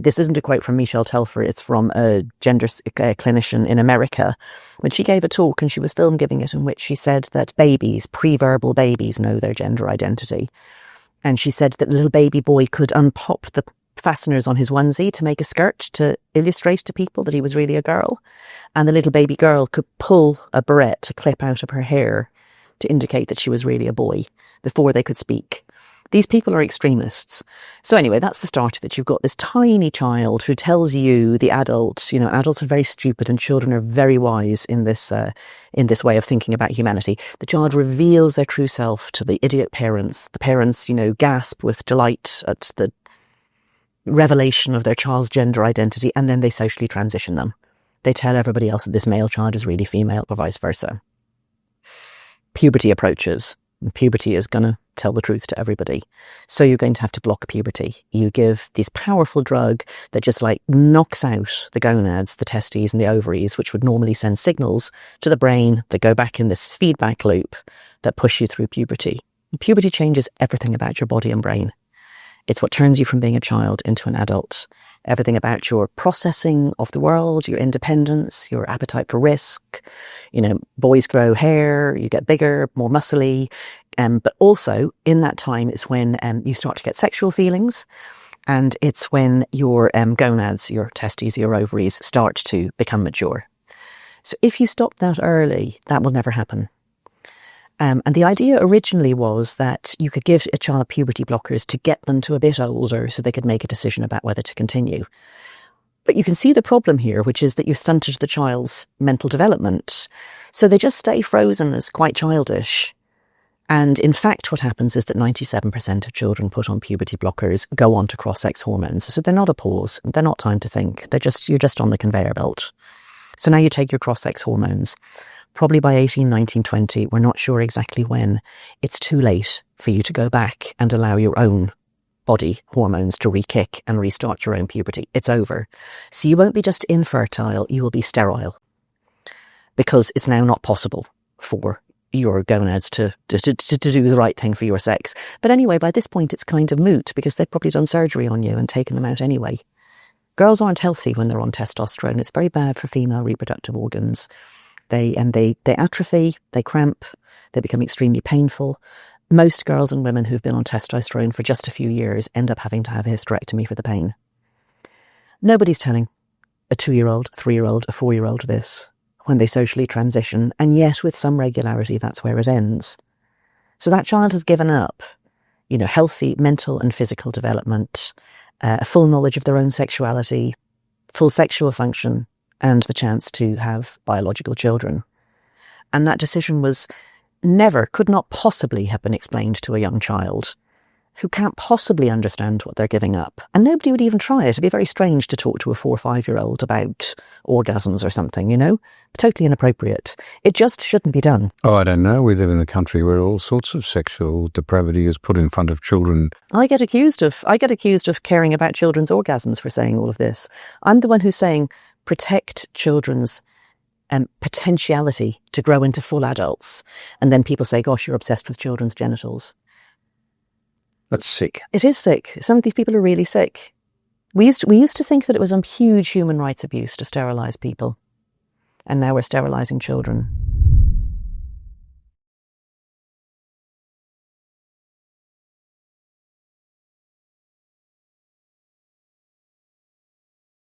This isn't a quote from Michelle Telfer, it's from a gender clinician in America. When she gave a talk, and she was filmed giving it, in which she said that babies, pre-verbal babies, know their gender identity. And she said that the little baby boy could unpop the fasteners on his onesie to make a skirt to illustrate to people that he was really a girl. And the little baby girl could pull a barrette, a clip out of her hair, to indicate that she was really a boy before they could speak. These people are extremists. So anyway, that's the start of it. You've got this tiny child who tells you, the adult, adults are very stupid and children are very wise in this way of thinking about humanity. The child reveals their true self to the idiot parents. The parents, gasp with delight at the revelation of their child's gender identity, and then they socially transition them. They tell everybody else that this male child is really female, or vice versa. Puberty approaches. And puberty is going to tell the truth to everybody. So you're going to have to block puberty. You give this powerful drug that just knocks out the gonads, the testes and the ovaries, which would normally send signals to the brain that go back in this feedback loop that push you through puberty. Puberty changes everything about your body and brain. It's what turns you from being a child into an adult. Everything about your processing of the world, your independence, your appetite for risk. Boys grow hair, you get bigger, more muscly. But also in that time is when you start to get sexual feelings. And it's when your gonads, your testes, your ovaries start to become mature. So if you stop that early, that will never happen. And the idea originally was that you could give a child puberty blockers to get them to a bit older so they could make a decision about whether to continue. But you can see the problem here, which is that you've stunted the child's mental development. So they just stay frozen as quite childish. And in fact, what happens is that 97% of children put on puberty blockers go on to cross-sex hormones. So they're not a pause. They're not time to think. You're just on the conveyor belt. So now you take your cross-sex hormones. Probably by 18, 19, 20, we're not sure exactly when, it's too late for you to go back and allow your own body hormones to re-kick and restart your own puberty. It's over. So you won't be just infertile, you will be sterile. Because it's now not possible for your gonads to do the right thing for your sex. But anyway, by this point, it's kind of moot because they've probably done surgery on you and taken them out anyway. Girls aren't healthy when they're on testosterone. It's very bad for female reproductive organs. They atrophy, they cramp, they become extremely painful. Most girls and women who've been on testosterone for just a few years end up having to have a hysterectomy for the pain. Nobody's telling a 2-year-old, 3-year-old, a 4-year-old this when they socially transition, and yet with some regularity that's where it ends. So that child has given up, healthy mental and physical development, a full knowledge of their own sexuality, full sexual function, and the chance to have biological children. And that decision could not possibly have been explained to a young child who can't possibly understand what they're giving up. And nobody would even try it. It'd be very strange to talk to a 4 or 5-year-old about orgasms or something, Totally inappropriate. It just shouldn't be done. Oh, I don't know. We live in a country where all sorts of sexual depravity is put in front of children. I get accused of caring about children's orgasms for saying all of this. I'm the one who's saying protect children's potentiality to grow into full adults. And then people say, gosh, you're obsessed with children's genitals. That's sick. It is sick. Some of these people are really sick. We used to think that it was a huge human rights abuse to sterilise people. And now we're sterilising children.